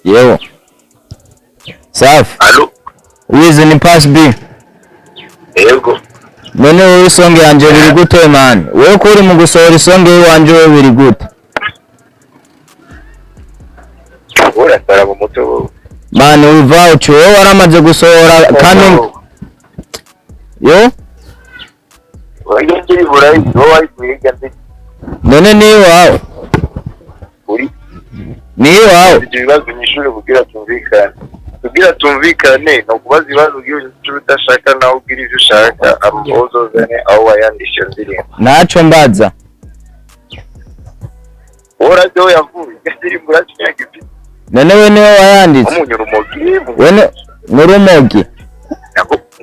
Yo. Safi. Allo. Wize ni pass B. Yego. None wowe songe yanje biri gute man? Wewe ko uri mu gusohora isonge wanje wewe biri gute? Ora tara mu muto. Man uva uco wowe waramaze gusohora kandi yo? Oya kiri burayi wowe kwiga ndi. None ni wawe. Uri. Ni wawe. Ibibazo nyishuri kugira tumvikane no kubaza ibibazo ugiye udashaka nawe ugira ivyo ushaka amuzozane aho wayandisha ndirimbo. Naco mbaza. Ora do yavuye ndirimbo uracyanga ipi. None we niwe wayanditse. Umunyurumogi. Wene nurumogi.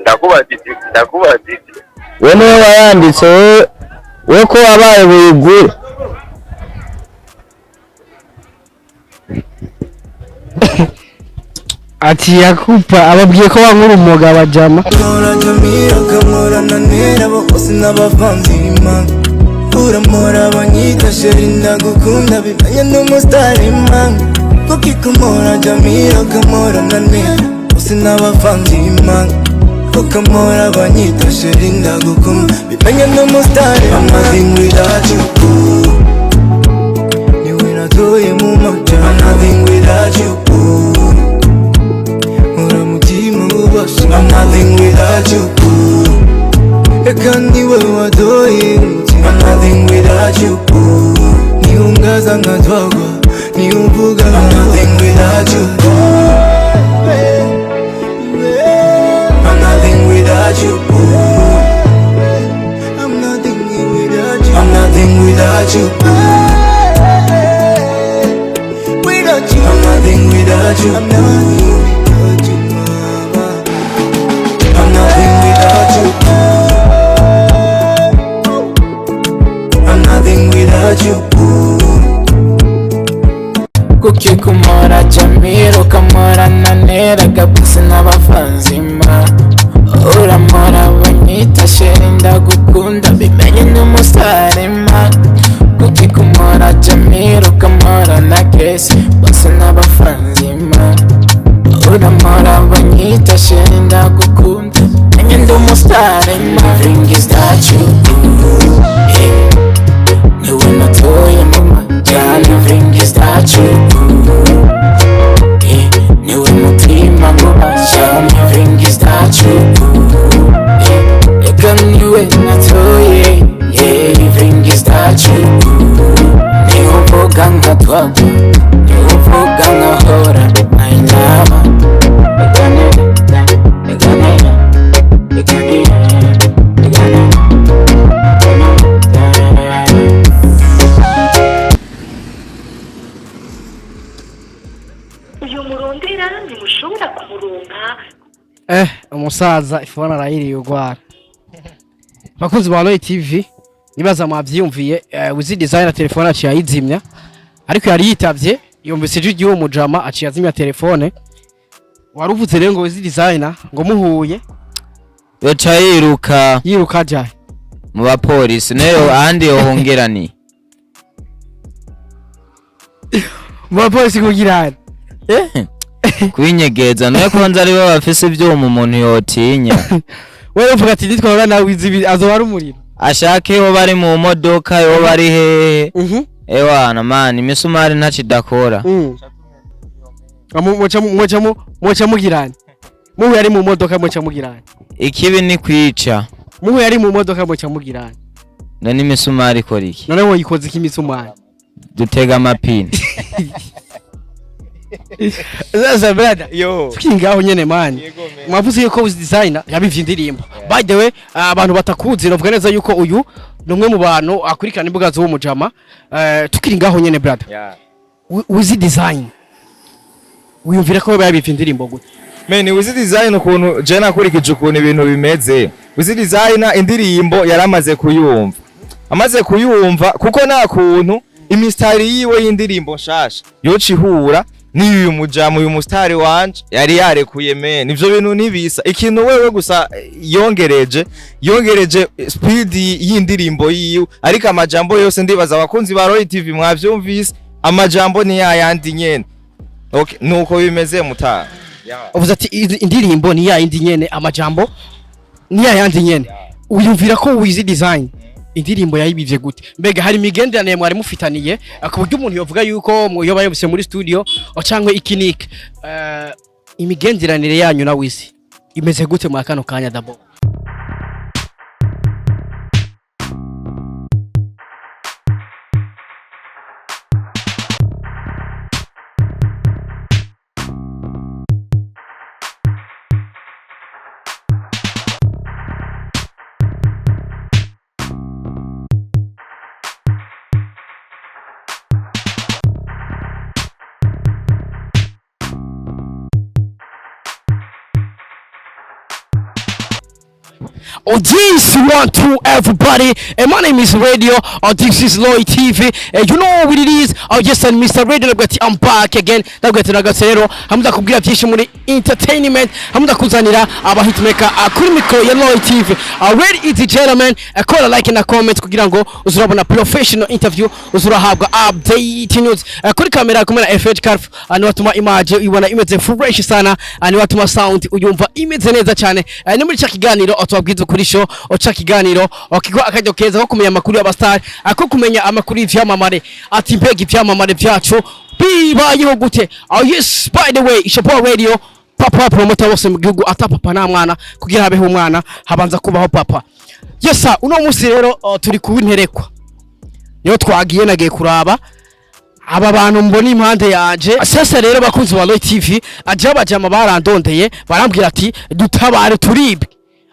Ndakubaditi. We niwe wayanditse we ko wabaye buyigure. Ati yakupa ababwiye ko wankuru umuga bajama uramora banyita sheri ndagukunda bimanye n'umusitari man kukikumora jamira kamora nanera bose n'abavanzi man kukamora banyita sheri ndagukunda bimanye n'umusitari I'm nothing without you niwe natoye mu maja I'm nothing without you I'm nothing without you. Ekani wewe adoi. I'm nothing without you. Niungaza ngatwagwa, niumbuga. I'm nothing without you. I'm nothing without you. I'm nothing without you. I'm nothing without you. Without you. I'm nothing without you. I'm nothing without you. I'm nothing without you. I'm nothing without you. Kukikumora jamiro kamora nanera gabuse n'abafanzima uramora banyita sheri ndagukunda bimenye n'umusarema kukikumora jamiro kamora na kesi bose n'abafanzima uramora banyita sheri ndagukunda bimenye n'umusarema ring is that you niwe natoye mama jana ring is that you niwe mutima ngubashana ring is that you eka niwe natoye ring is that you niwe mvuga ngatwaga niwe mvuga nkahora ayinama umusaza ifona arayiriye ugwara bakunzi ba Roy TV nibaza mwavyumviye wizi designer telefone aciye ayizimya ariko yari yitavye yumvise ijwi ry'uwo mujama aciye azimya telefone waruvuze rero ngo wizi designer ngo muhuye Yoca yiruka jaye mu bapolisi nayo ahandi yohongerani. mu bapolisi kugira kwinyegeza nayo kwanza ari bafise ivyuma umuntu yotinya. Wewe uvuga ati nitwara nawe izibi azobara umuriro ashake ho bari mu modoka yo bari he ewana man imisumari ntacidakora muca mugirana muhu yari mu modoka muca mugirana ikibi ni kwica muhu yari mu modoka muca mugirana none imisumari ikora iki none wo yikoze iki imisumari dutega amapine Zaza brother yo twingaho nyene man mwavuze yuko was designer yabivye indirimbo by the way abantu batakuzi novuga neza yuko uyu numwe mu bantu akurikirana imbuga zo mujama tukiringaho nyene brother was design uyumvira ko yabivye indirimbo gute meni was design ukuntu je nakurikije ukuntu ibintu bimeze was design indirimbo yaramaze kuyumva amaze kuyumva kuko nta kuntu imistari yiwe y'indirimbo nshasha yoci hura ni uyu mujamu uyu mustari wanje yari yarekuye meni ivyo bintu nibisa ikintu wewe gusa yongereje speed y'indirimbo yiwe ariko amajambo yose ndibaza abakunzi ba Roy TV mwavyumvise amajambo ni yayandi nyene Okay, nuko bimeze mutaha. uvuze ati indirimbo ni ya indi nyene amajambo ni ya yandi nyene uyumvira ko Wiz Design indirimbo yayibivye gute mbega hari imigenderanire mwari mufitaniye ku buryo umuntu yovuga yuko yoba yobise muri studio ocangwe ikinike imigenderanire yanyu na Wiz imeze gute mu kano kanya dabo? Oh, this one to everybody, and my name is Radio, this is Loy TV, and you know what it is, yes, and Mr. Radio, I'm back again, hamda kubwira byinshi muri entertainment, hamda kuzanira abahitmaker kuri mikro ya Loy TV. Ladies and gentlemen, call a like and a comment kugira ngo uzurabona professional interview, uzurahabwa update news. Kuri kamera kumena FH Carf, ani watuma image ibona imeze fresh sana, ani watuma sound uyumva imeze neza cyane. Ni muri cya kiganiro atwabwiza kuri show ocha kiganiro okigwa akajyo keza ko kumenya amakuru y'abastar ako kumenya amakuru y'ivyamamare ati mbega ivyamamare vyacu bibayeho gute. Yes, by the way, Ishapo Radio papa promoter wose mu gihugu ata papa na mwana kugira habeho umwana habanza kubaho papa. Yes sir, uno munsi rero turi kubinterekwa yo twagiye nagiye kuraba aba bantu mbona impande yaje. Sasa rero bakunzi wa Loy TV aje abajama barandondeye barambwira ati dutabare turibe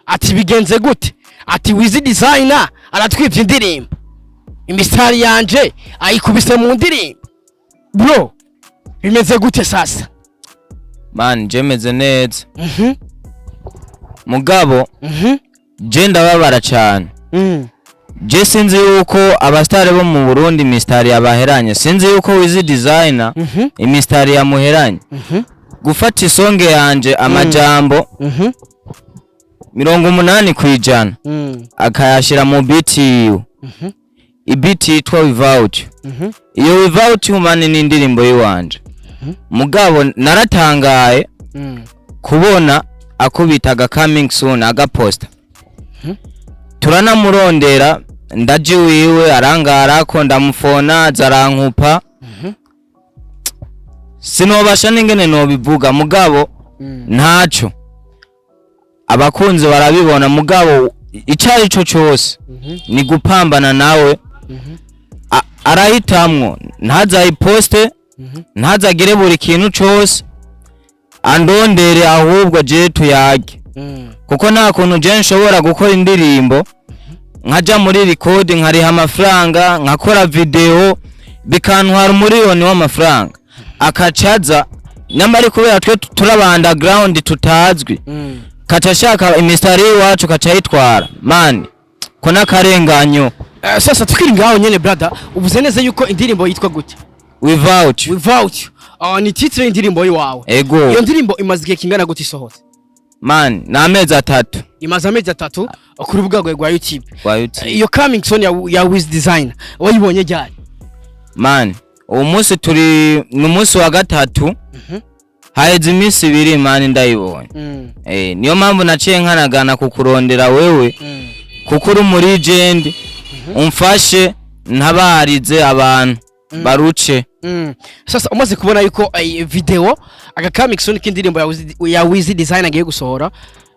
ati bigenze gute ati Wiz Designer aratwivye indirimbo imisitari yanje ayikubise mu ndirimbo bro bimeze gute sasa? Man jemeze neza mugabo je ndababara cyane je sinzi yuko abastare bo mu Burundi imisitari yabaheranye, sinzi yuko Wiz Designer imisitari yamuheranye gufata isonge yanje amajambo 80% akayashira mu beat yiwe ibiti yitwa Without iyo Without humane n'indirimbo yiwanje mugabo naratangaye kubona akubitaga coming soon agaposta turanamurondera ndaje wiwe arangara ko ndamufona zarankupa sinobasha n'ingene no bivuga mugabo ntaco abakunzi barabibona mugabo icari cyo cyose ni gupambana nawe arahitamwo ntazayiposte ntazagire buri kintu cyose andondere ahubwo je tuyage kuko nta kuntu je nshobora gukora indirimbo nkaja muri record nkariha amafaranga nkakora video bikantwara umuriyoni w'amafaranga akacaza nyamari kubera twe turaba underground tutazwi katashaka imisitari wacu kacayitwara man ko nakarenganyo. Sasa tukiri ngaho nyene brother uvuze neza yuko indirimbo yitwa gute? Without ni titre indirimbo yiwawe. Ego iyo ndirimbo imaze igihe kingana gute isohotse? Man na amezi 3 imaze amezi 3 kuri bwagwe rwa YouTube. Iyo coming soon ya Wiz Designer wayibonye ryari? Man umunsi turi n'umunsi wa gatatu haheze iminsi 2 man ndayibonye. Niyo mpamvu naciye nkanagana kukurondera wewe kuko uri muri legend umfashe ntabarize abantu baruce. Sasa umaze kubona yuko video aga coming soon kindirimbo ya Wiz Designer agiye gusohora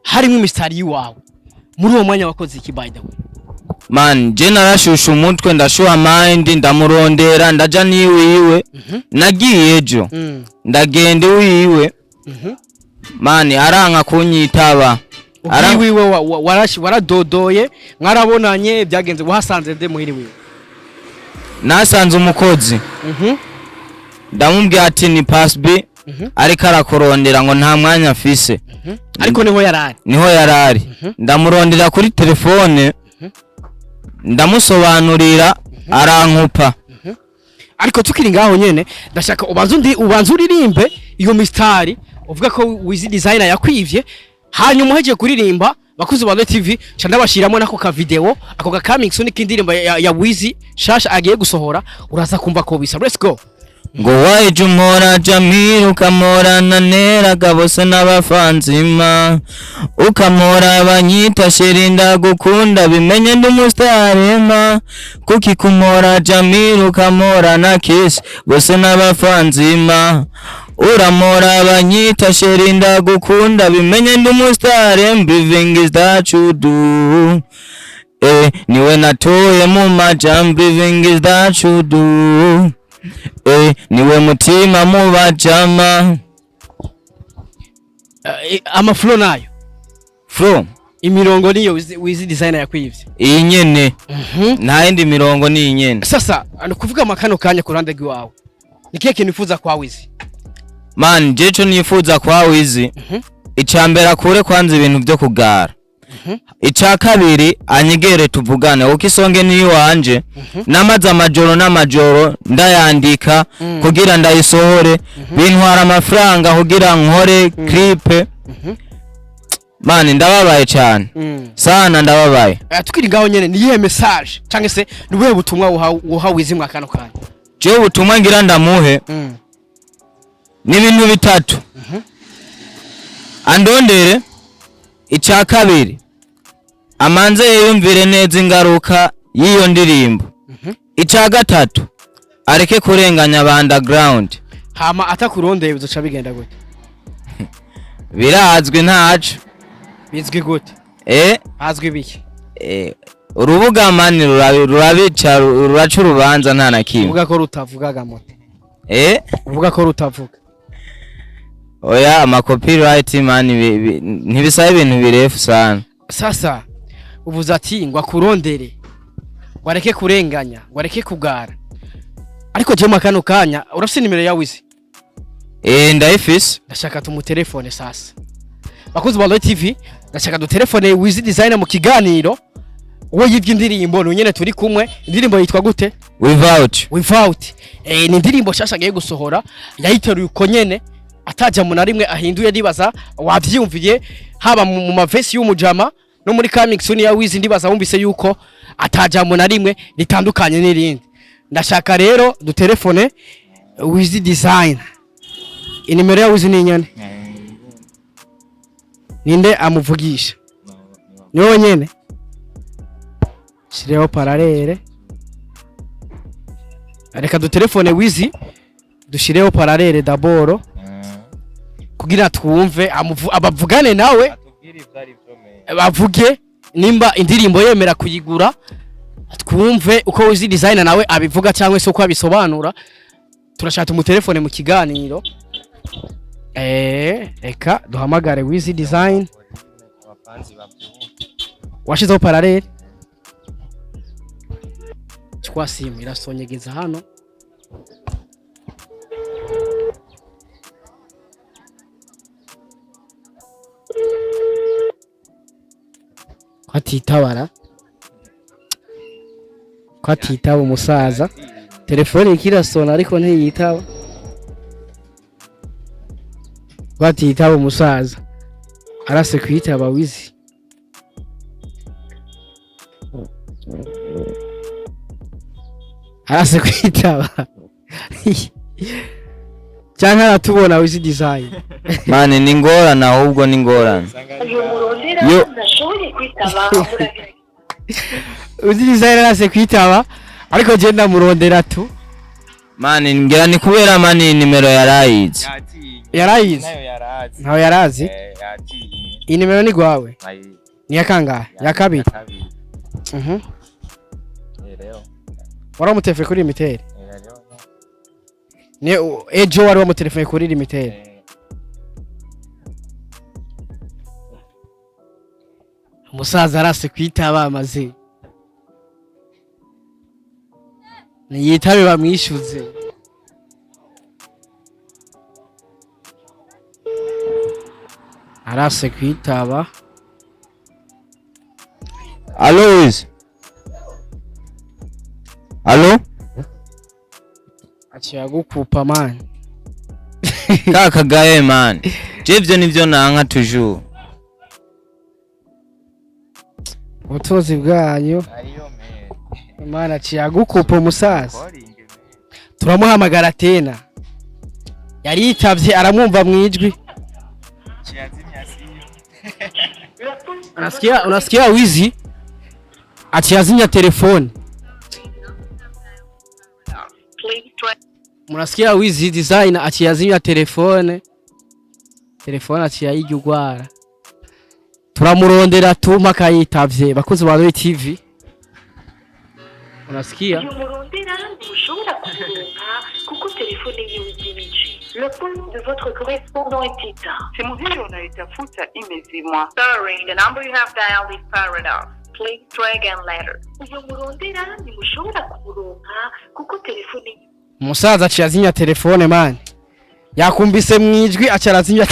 harimo imisitari yiwawe muri uwo mwanya wakoze iki by the way? Man je narashusha umutwe ndashuha mind ndamurondera ndaja niwiwe nagiye ejo ndagende wiwe man aranka kunyitaba wiwe waradodoye mwarabonanye byagenze wahasanze nde muhiri wiwe? Nasanze umukozi ndamubwiye ati ni pass B ariko arakorondera ngo nta mwanya afise ariko niho yarari ndamurondera kuri telefone ndamusobanurira arankupa. Ariko tukiri ngaho nyene ndashaka ubanza uririmbe iyo mistari uvuga ko Wiz Designer yakwivye hanyuma uheje kuririmba bakuzi ba Loy TV cha ndabashiramo nako ka video ako ka coming soon kindirimbo ya Wiz shasha agiye gusohora uraza kumva ko bisa. Let's go. ngo waje umpora Jamil ukamora nanera gabose n'abafanzima ukamora banyita sherinda gukunda bimenye ndi mustarema kuki kumora Jamil ukamora na Kiss bose n'abafanzima uramora banyita sherinda gukunda bimenye ndi mustarema breathing is that you do niwe natoye mu majam breathing is that you do niwe mutima mu bajama amaflow nayo flow imirongo niyo wizi designer yakwivye iyi nyene nta yindi mirongo ni nyene. Sasa kuvuga makano kanya kurande gwawe nikiye kintu nifuza kwa wizi man jecho nifuza kwa wizi icambera kure kwanza ibintu byo kugara ica kabiri anyigere tuvugane ukisonge ni wanje namaza amajoro ndayandika kugira ndayisohore bintwara amafaranga kugira nkore clip man ndababaye cyane sana ndababaye tukiri ngaho nyene ni yihe message cyangwa se niwe butumwa uha wizi mwakano kanya je butumwa ngira ndamuhe ni ibintu bitatu andondere ica kabiri amanze yumvire neza ingaruka y'iyo ndirimbo ica gatatu areke kurenganya ba underground hama atakurondeye bizoca bigenda gute birazwi ntacu bizwi gute azwi biki urubuga mani rurabica ruraca urubanza nta na kimwe uvuga ko rutavugaga mote uvuga ko rutavuga oya ama copyright mani ntibisaba ibintu birefu sana. Sasa uvuze ati ngo akurondere wareke kurenganya wareke kugara ariko je makano kanya urafise nimero ya wizi ndayifise ndashaka tumutelefone sasa bakuzi ba TV ndashaka dutelefone wizi designer mu kiganiro uwo yivye indirimbo nyene turi kumwe indirimbo yitwa gute without ni indirimbo shasha gaye gusohora yayiteruye uko nyene ataja mu narimwe ahinduye ndibaza wavyumviye haba mu mavesi y'umujama no muri Camix ya wizi ndibaza wumvise yuko ataja mu narimwe litandukanye n'irindi ndashaka rero dutelefone wizi design inimero ya wizi ni nyane ninde amuvugisha niwe nyene shireho paralele reka dutelefone wizi dushireho paralele daboro kugira twumve abavugane nawe bavuge nimba indirimbo yemera kuyigura twumve uko wizi designer nawe abivuga cyangwa se uko abisobanura turashaka mu telefone mu kiganiro eka duhamagare wizi design washizeho paralele twasimu irasonyegeza hano kwatitaba umusaza telefone ikirasona ariko ntiyitaba kwatitaba umusaza arase kwitaba wizi arase kwitaba cyangwa aratubona wizi design mane ni ngorana ahubwo ni ngorana yo ndashoboye kwitaba wizi design arase kwitaba ariko je ndamurondera tu mane ngira ni kubera mane nimero yarayize nayo yarazi iyi nimero ni gwawe ni yakanga ya kabiri wara mutefe kuri imitere ni ejo wari wamutelefone kuri imitere umusaza arase kwitaba amaze niyitabe bamwishuze arase kwitaba Allo aciye gukupa man kaka gaye man jevyo nivyo nanka toujours ubutozi bwanyu man aciye gukupa umusaza turamuhamagara tena yari yitavye aramwumva mwijwi unasikia wizi ati yazimya telefone munasikia wizi designer ati yazimya telefone ati yayigugwara turamurondera tuma kayitavye bakozi ba Royal TV unasikia kuko telefone yiwe izimije. Le compte de votre correspondant est éteint. C'est mon numéro unayetafuta imezimwa. Sorry, the number you have dialed is powered off. Please try again later. Uyo murondera ntimushobora kumuronka kuko telefone umusaza aciye azinya telefone man yakumbise mwijwi acarazinya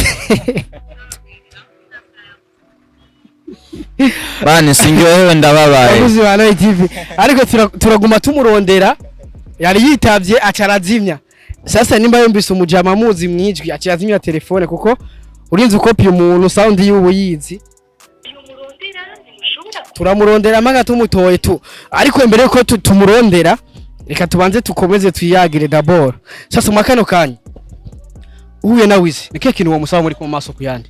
bani sinjohewe ndababaye abuzi ba Royal TV ariko turaguma tumurondera yari yitavye acarazimya sasa nimba yumvise umujama muzi mwijwi acazimya telefone kuko urinze ukopi umuntu sound y'ubu yizi turamurondera maga tumutoye tu ariko imbere yuko tumurondera reka tubanze tukomeze tuyagire d'abord sasa makano kanya uhuye na Wizi nike kintu wo musaba muri ku maso kuyandi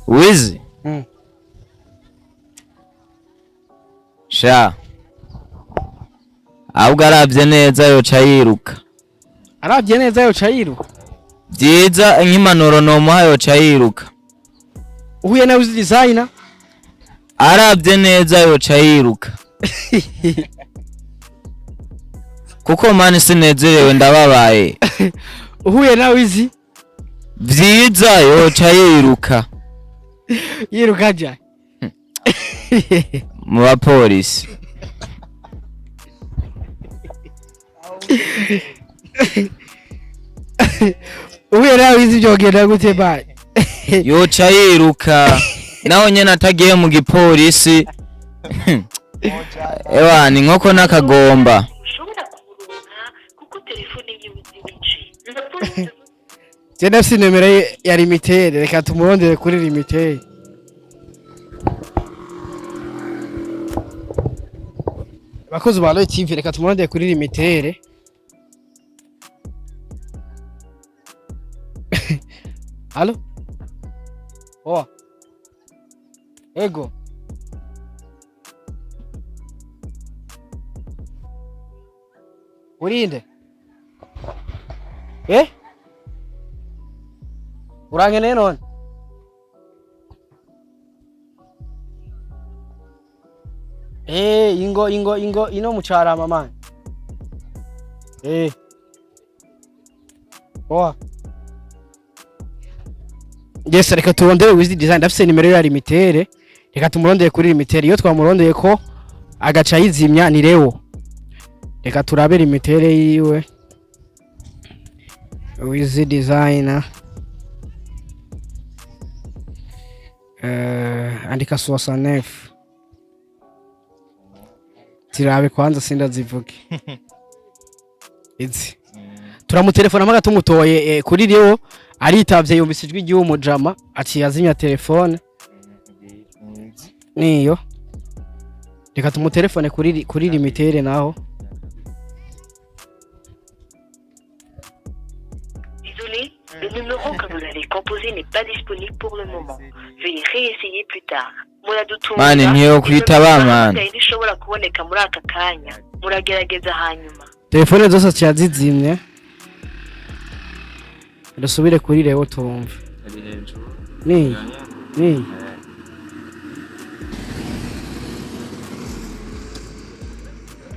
Wizi sha ahubwo aravye neza yoca yiruka vyiza nk'impanuro nomuha yoca yiruka uhuye na Wizi designer aravye neza yoca yiruka kuko mani sinezerewe ndababaye uhuye na Wizi vyiza yoca yiruka aja mu bapolisi uhuye na Wizi byogenda gute bayi yoca yiruka naho nyene atagiye mu gipolisi ewa ni nkoko n'akagomba Jenda si numero ya limitere reka tumurondere kuri limitere bakozi ba Royal TV reka tumurondere kuri limitere Allo Oh Ego Urinde Urangene none ingo ino mucarama man Oa Yes reka turondere Wizi design dafise nimero ya limitere reka tumurondere kuri limitere iyo twamurondeye ko agaca yizimya ni Leo reka turabe limitere yiwe Wizi designer andika 69 tirabe kwanza sinda zivuge izi turamutelefona maga tumutoye kuri Leo aritavye yumvise ijwi ry'uwo mujama ati yazimya telefone niyo reka tumutelefone kuri limitere naho Désolé, le numéro que vous avez composé n'est pas disponible pour le moment. Veuillez réessayer plus tard. Mani niyo kwitaba mani. Ishobora kuboneka muri aka kanya. Muragerageza hanyuma. Telefone zose cyazizimye. Ndasubire kuri Leo tumve. Ni.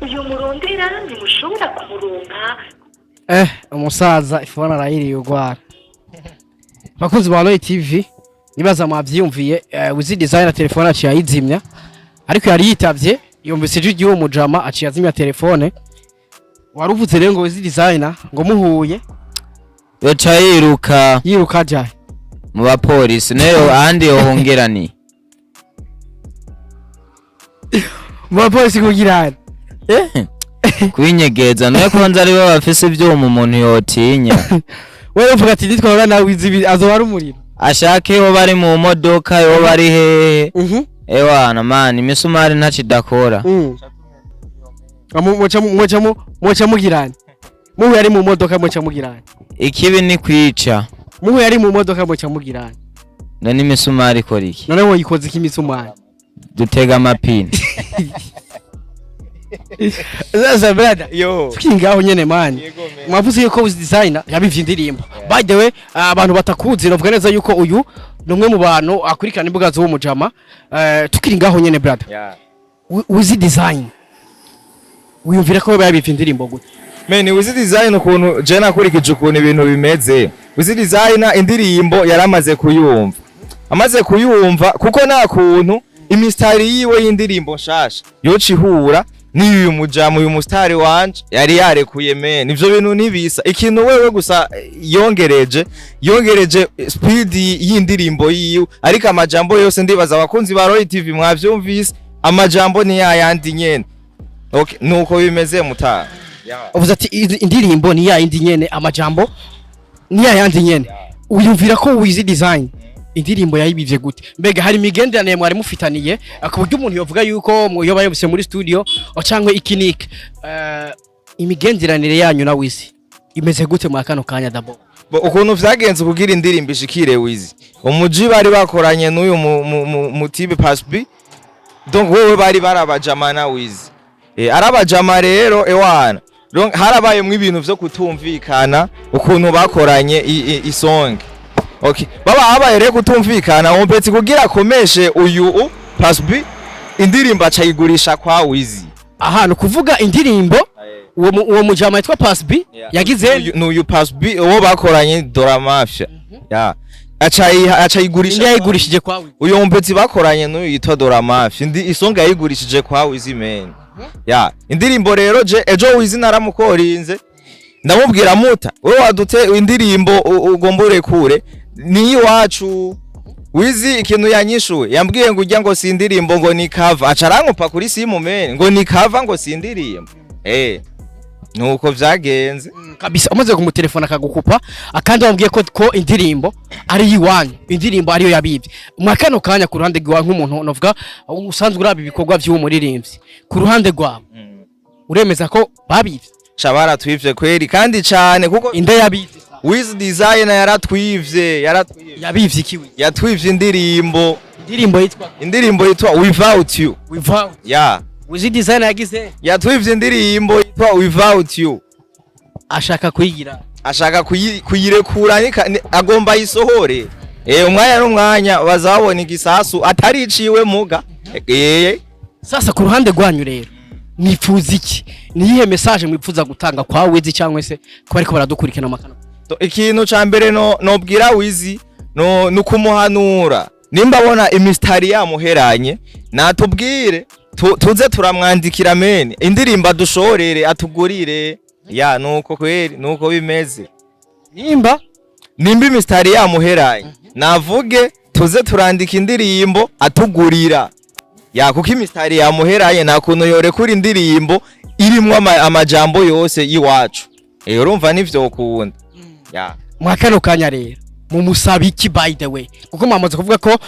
Uyu murondera ni mushobora kumuronka. Umusaza ifona arayiriye ugwara. Bakozi ba Royal TV nibaza mwavyumviye Wizi designer telefone aciye ayizimya ariko yari yitavye yumvise ijwi ry'uwo mujama aciye azimya telefone waruvuze rero ngo Wizi designer ngo muhuye yoca yiruka aja mu bapolisi nayo ahandi yohongerani mu bapolisi kugirana kwinyegeza nayo konza ari bo bafise ivyuma umuntu yotinya wewe uvuga ati nitwara na Wizi azoba ari umuriro ashake ho bari mu modoka yo bari hehe ewana man imisumari ntacidakora mwoca mugirana muhu yari mu modoka muca mugiranye ikibi ni kwica muhu yari mu modoka muca mugiranye none imisumari ikora iki none wo yikoze kimisumari dutega amapine Zaza brother yo twingaho nyene mani mwavuze yuko Wiz Designer yabivye indirimbo by the way abantu batakuzi novuga neza yuko uyu numwe mu bantu akurikirana imbuga zo mujama tukiringaho nyene brother yeah. Wiz Design wiyumvira ko yabivye indirimbo gute Man, Wiz Design ukuntu je nakurikije ukuntu ibintu bimeze. Wiz Design indirimbo yaramaze kuyumva. Amaze kuyumva kuko nta kuntu imistari yiwe y'indirimbo nshasha yoci hura n'uyu mujama uyu mustari wanje yari yarekuye men. Ivyo bintu nibisa. Ikintu wewe gusa yongereje speed y'indirimbo yiwe ariko amajambo yose ndibaza abakunzi ba Roy TV mwavyumvise amajambo ni yayandi nyene. Okay, nuko bimeze mutaha. uvuze ati indirimbo ni ya indi nyene amajambo ni ya yandi nyene uyumvira ko Wiz Design indirimbo yayibivye gute mbega hari imigenderanire mwari mufitaniye akuburyo umuntu yovuga yuko yo bayobise muri studio ocangwe ikinike imigenderanire yanyu na Wiz imeze gute mu kano kanya dabo ukuntu vyagenze kugira indirimbo ishikire Wiz umuji bari bakoranye n'uyu mutibe Pasbi donc wewe bari barabajamana Wiz arabajama rero ewana harabaye mu ibintu vyo kutumvikana ukuntu bakoranye isong okay baba habaye rero kutumvikana umpetsi kugira komeshe uyu Pasbi indirimbo acayigurisha kwa Wiz no kuvuga indirimbo uwo mujama yitwa Pasbi yagize n'uyu Pasbi uwo bakoranye Dora Mafia acayigurisha yayigurishije kwa Wiz uyu umpetsi bakoranye n'uyu yitwa Dora Mafia isong yayigurishije kwa Wiz men indirimbo rero je ejo Wiz naramukorinze ndamubwira muta wewe wadute indirimbo ugombore kure ni iwacu Wiz ikintu yanyishuwe yambwiye ngo ujya ngo si indirimbo ngo ni cover acarankupa kuri simu men ngo ni cover ngo si indirimbo nuko vyagenze kabisa umaze kumutelefona akagukupa akandi wambwiye ko indirimbo ari yiwanyu indirimbo ariyo yabivye mwakano kanya ku ruhande rwa nk'umuntu novuga usanzwe urabi bikorwa vy'umuririmbyi ku ruhande rwawe uremeza ko babivye shabara twivye kweri kandi cyane kuko inde yabivye Wiz Design yaratwivye yabivye ikiwe yatwivye indirimbo yitwa Without You Wiz Design yagize yatwivye indirimbo yitwa Without You ashaka kuyirekura agomba isohore umwanya n'umwanya bazabona igisasu atariciwe muga sasa ku ruhande rwanyu rero nifuza iki niyihe message mwipfuza gutanga kwa Wiz cyangwa se ko bariko baradukurikana amakano ikintu ca mbere nobwira Wiz no kumuhanura nimba abona imistari yamuheranye natubwire tuze turamwandikira men indirimbo dushorere atugurire nuko kweri nuko bimeze nimba imistari yamuheranye navuge tuze turandika indirimbo atugurira kuko imistari yamuheranye nakuntu yorekura indirimbo irimwo amajambo yose yiwacu urumva nivyo ukunda mwakano kanya rero mumusaba iki by the way kuko mwamaze kuvuga ko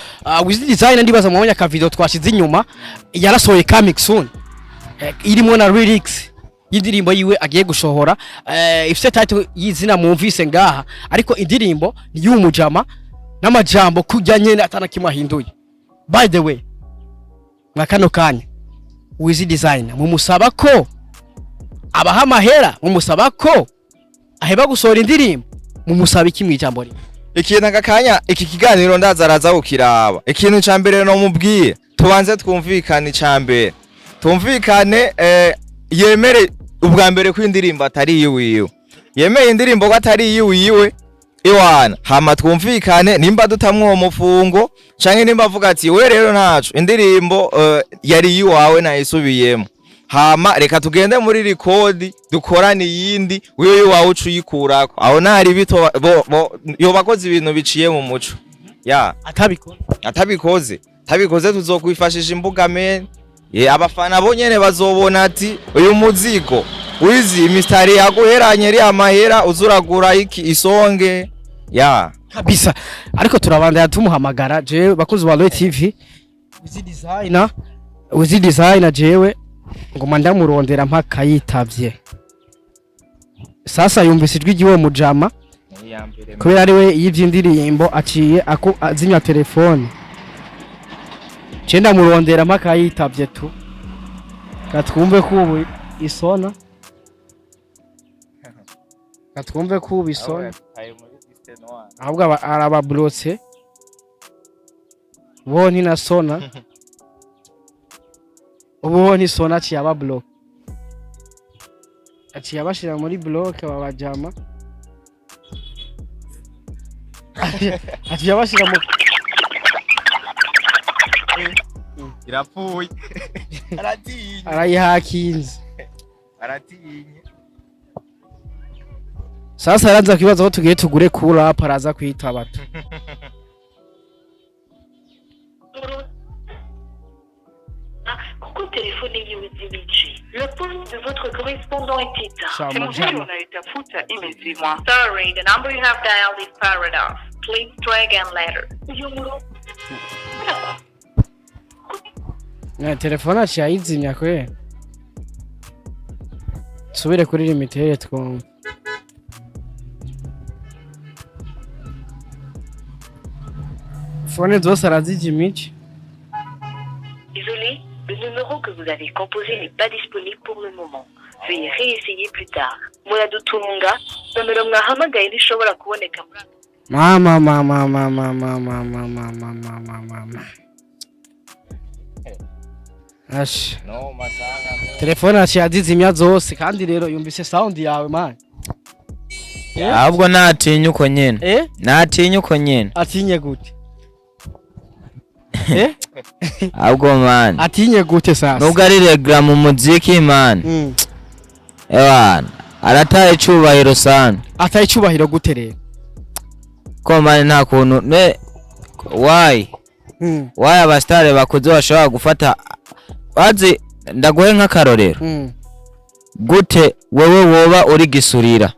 Wiz Design ndibaza mu mwanya ka video twashize inyuma yarasohoye coming soon irimo na lyrics y'indirimbo yiwe agiye gushohora ifite title y'izina mumvise ngaha ariko indirimbo y'umujama n'amajambo kujya nyene atanakimwahinduye by the way mwakano kanya Wiz Design mumusaba ko abaha amahera mumusaba ko aheba gusohora indirimbo mumusaba iki mwijambo rimwe ikintu akakanya iki kiganiro ndazaraza ukiraba ikintu ca mbere no mubwiye tubanze twumvikane ca mbere tumvikane yemere ubwa mbere ko indirimbo atari yiwiwe yemeye indirimbo ko atari yiwiwe iwana hama twumvikane nimba dutamwe uwo mufungo canke nimba avuga ati we rero ntacu indirimbo yari yiwawe nayisubiyemo hama reka tugende muri record dukorane yindi wewe wawe ucuyikurako aho nari bito yo bakoze ibintu biciye mu muco atabikoze tuzokwifashisha imbuga men abafana bo nyene bazobona ati uyu muzigo Wiz imistari yaguheranye ri amahera uzuragura iki isonge kabisa ariko turabandanya tumuhamagara je bakuzi ba Roy TV Wiz Designer jewe ngo manda murondera mpaka yitavye sasa yumvise ijwi ry'uwo mujama kubera ari we y'ivyindirimbo aciye azimya telefone cenda murondera mpaka yitavye tu katwumve ko ubu isona katwumve ko ubu isona ahubwo arabablotse bo ntinasona ubu ntisona aciye ababloke aciye abashira muri bloke babajama aciye abashira mu irapfuye arayihakinze aratinye sasa yaranza kwibaza ko tugiye tugure kura paraza kwitaba tu Pourquoi téléphonez-vous Le poste de votre correspondant est éteint. C'est mon numéro unayotafuta imezimwa. Sorry, the number you have dialed is powered off. Please try again later. telefone aciye ayizimya kwe subire kuri limitere twumva fone zose arazijimije. Désolé, le numéro que vous avez composé n'est pas disponible pour le moment. Veuillez réessayer plus tard. Muradutunga, nomero mwahamagaye ntishobora kuboneka muri mama ash no masanga telefone aciye azizimya zose kandi rero yumvise sound yawe man ahubwo natinye uko nyene natinye uko nyene atinye gute ahubwo man atinye gute sasa nubwo ari regra mu muziki man ewana arataye icubahiro sana ataye icubahiro gute rero ko man nta kuntu ne why abastare bakoze bashobora gufata bazi ndagoye nk'akarorero gute wewe woba uri gisurira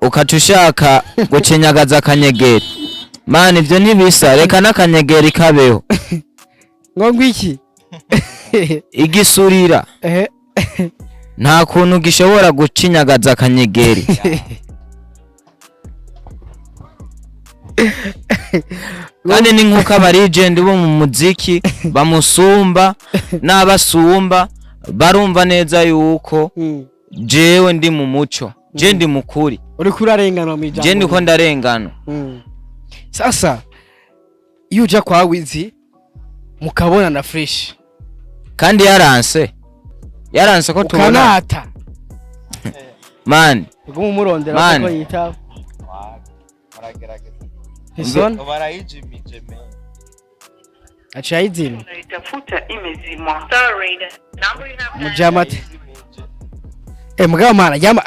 ukaca ushaka gucinyagaza akanyegeri man ivyo ntibisa reka n'akanyegeri kabeho ngo ngwiki igisurira nta kuntu gishobora gucinyagaza akanyegeri kandi ni nk'uko abaregend bo mu muziki bamusumba n'abasumba barumva neza yuko jewe ndi mu muco je ndi mukuri uri kurarengana mu ijambo je ndiko ndarengana sasa iyo uja kwa Wizi mukabona na fresh kandi yaranse ko tubona kanata man ubwo murondera ko yita Ison barayijimije me achayizini unayotafuta imezimwa. Sorry, the number you have mujamati mugabo mana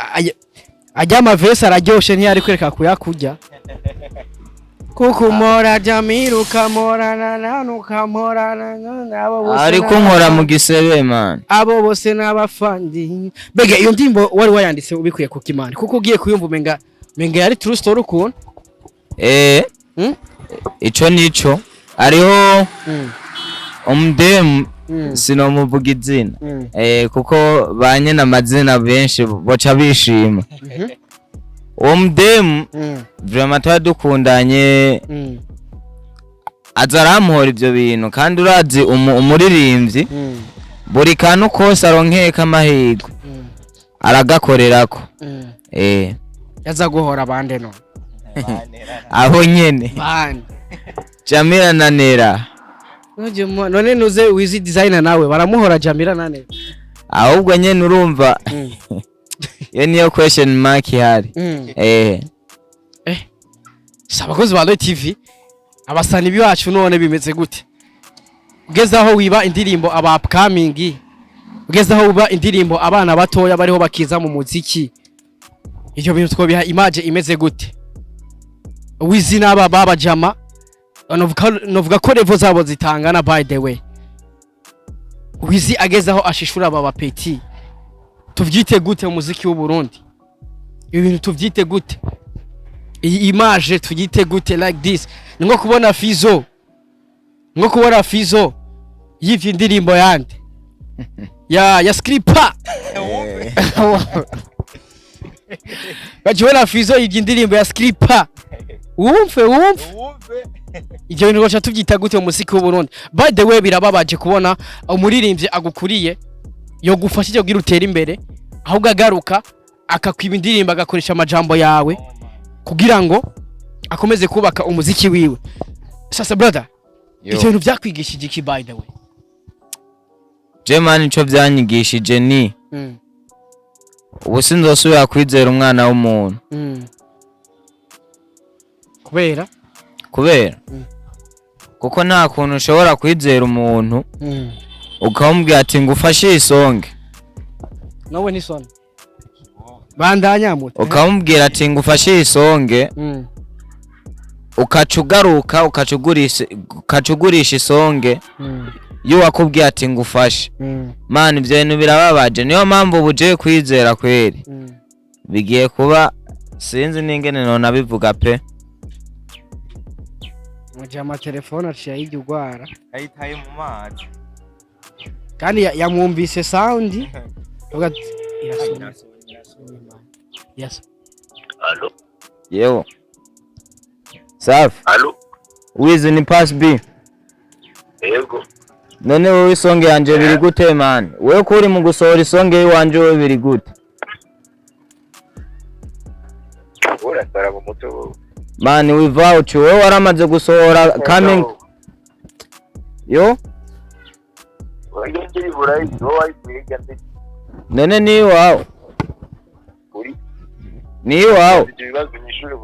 ajyama vese araryoshe ntiyari kwereka kuyakurya kukumora jamiruka morana nanuka morana abo bose ariko nkora mu gisebe man abo bose n'abafandi bege iyo ndimbo wari wayanditse ubikuye ku Kimani kuko ugiye kuyumva umenga yari true story ukuntu ico nico ariho umdem sinomuvuga izina kuko banye n'amazina benshi boca bishima umdem vraiment twadukundanye azaramuhora ivyo bintu kandi urazi umuririmbyi buri kantu kose aronkeka amahirwe aragakorerako yaza guhora bande no aho nyene bande Jamila na Nera none nuze Wizi designer nawe baramuhora Jamila na Nera ahubwo nyene urumva yo niyo question mark hari sabakozi ba TV abasani biwacu none bimeze gute ugezaho wiba indirimbo aba upcoming ugezaho wiba indirimbo abana batoya bariho bakiza mu muziki ivyo bintu twobiha image imeze gute Wizi naba baba jama novuga ko level zabo zitangana by the way Wizi agezaho ashishura baba petit tuvyite gute umuziki w'u Burundi ibintu tuvyite gute iyi image tuvyite gute like this ngo kubona Fizo yivye indirimbo yande ya Skripa bajiwe na Fizo igi indirimbo ya Skripa wumve ivyo bintu gocha tuvyita gute mu musiki w'u Burundi. By the way birababaje kubona umuririmbyi agukuriye yo gufashije kugira utera imbere ahubwo agaruka akakwiba indirimbo agakoresha amajambo yawe kugira ngo akomeze kubaka umuziki wiwe. Sasa brother ivyo bintu vyakwigishije iki by the way? Je man ico vyanyigishije ni ubu sinzosubira kwizera umwana w'umuntu. Kubera kuko nta kuntu ushobora kwizera umuntu ukamubwira ati ngufashe isonge nawe ni sona bandanya muto ukamubwira ati ngufashe isonge ukacugaruka ukacugurisha isonge yo wakubwiye ati ngufashe. Man ivyo bintu birababaje, niyo mpamvu buje kwizera kweri bigiye kuba sinzi ningene none abivuga pe. Mujama telefone aciye yigwara ayitaye mu mazi kandi yamwumvise sound uga yes. Allo Yewe safi allo wizi ni pass B. yego None wowe isonge yanje biri gute man? Wewe ko uri mu gusohora isonge yiwanje wowe biri gute? urasara mu muto Man without you wewe waramaze gusohora coming yo wengiri burayi wowe kwiga ndetse none ni wawe uri ni wawe ibibazo nyishuri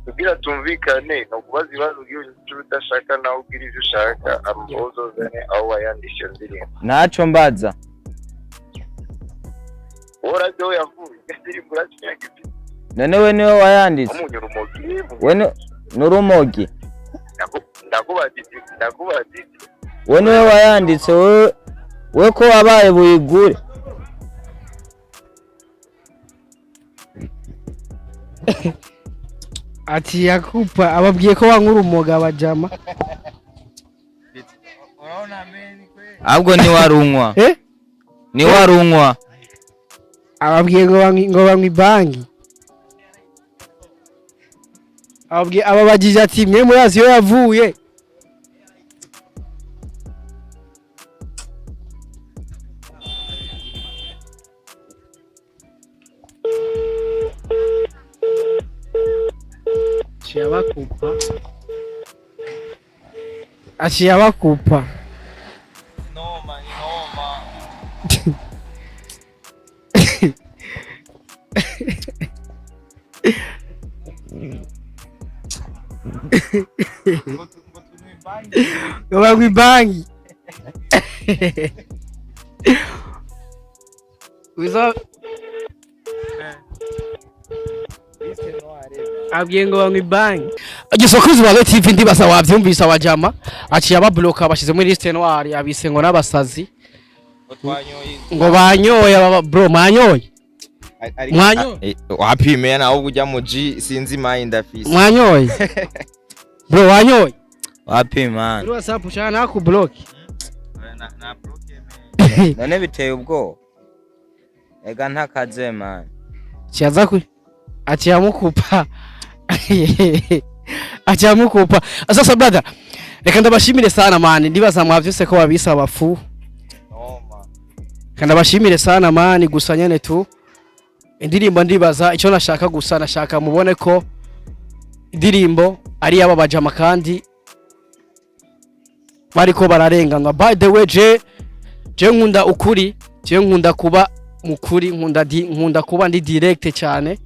kugira tumvikane no kubaza ibibazo by'icyo udashaka nawe ugira ivyo ushaka amuzozane aho wayandisha ndirimbo naco mbaza oraje yavuye ndirimbo uracyanga none we niwe wayanditse umunyorumogi we nurumogi ndakubajije we niwe wayanditse we ko wabaye buyigure ati yakupa ababwiye ko wankura umuga bajama ahubwo ni warunywa ni warunywa ababwiye ngo banywa banki ababwiye ababagije ati mwe murazi yo yavuye abakupa noma banywa banki abwiye ngo banywa banki agisokuzi wa TV ndibasa wavyumvisa wajama aciye ababloka bashize muri liste noire abise ngo nabasazi ngo banyoye bro manyoye mwanyoye wapime na ahubwo ujya mu G sinzi mind afise mwanyoye bro wanyoye wapi man WhatsApp cyana ku block na block none biteye ubwo ega ntakaze man cyaza ku aciyamukupa aciyamukupa. Sasa brother reka ndabashimire sana man ndibaza mwavyose ko babisaba fu kandi abashimire sana man gusa nyene tu indirimbo ndibaza icyo nashaka gusa nashaka mubone ko indirimbo ari yaba bajama kandi bariko bararengana. By the way je nkunda ukuri, je nkunda kuba mukuri, nkunda kuba ndi direct cyane.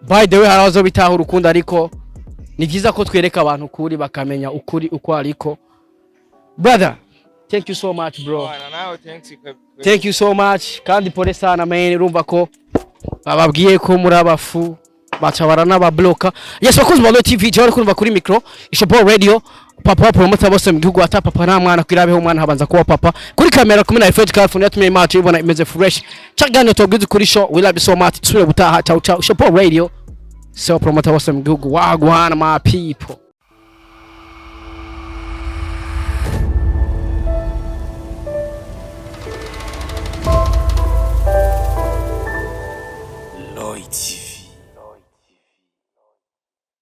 By the way harazo bitaho urukundo ariko ni byiza ko twereka abantu ukuri bakamenya ukuri uko ariko. Brother thank you so much bro. Thank you so much kandi pole sana man urumva ko bababwiye ko muri abafu bacabara n'ababloka. Yes bakunze Balo TV je kumva kuri micro Ishopo Radio papa promoter bose mu gihugu ata papa nta mwana kwirabeho umwana habanza kuba papa kuri kamera kumena iPhone card phone yatumye match ibona imeze fresh cyagane tobwize kuri show we love you so much tsure butaha ciao ciao Ishopo Radio so promoter bose mu gihugu wagwana my people. TV.